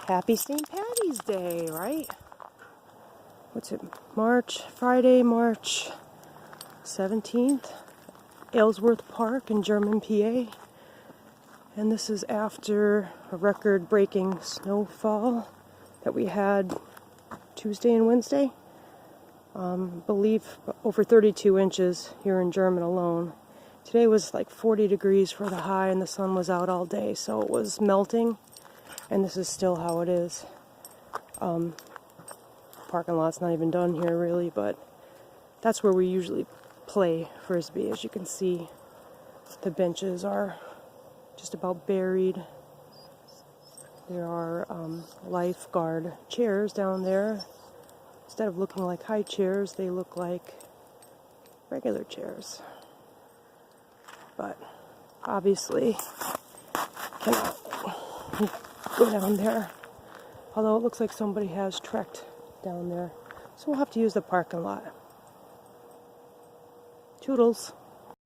Happy St. Patty's Day, right? What's it? Friday, March 17th. Aylesworth Park in Jermyn, PA. And this is after a record-breaking snowfall that we had Tuesday and Wednesday. Believe over 32 inches here in Jermyn alone. Today was like 40 degrees for the high and the sun was out all day, so it was melting, and this is still how it is. Parking lot's not even done here really, but that's where we usually play frisbee. As you can see, the benches are just about buried. There are lifeguard chairs down there. Instead of looking like high chairs, they look like regular chairs. But obviously cannot go down there, although it looks like somebody has trekked down there, so we'll have to use the parking lot. Toodles.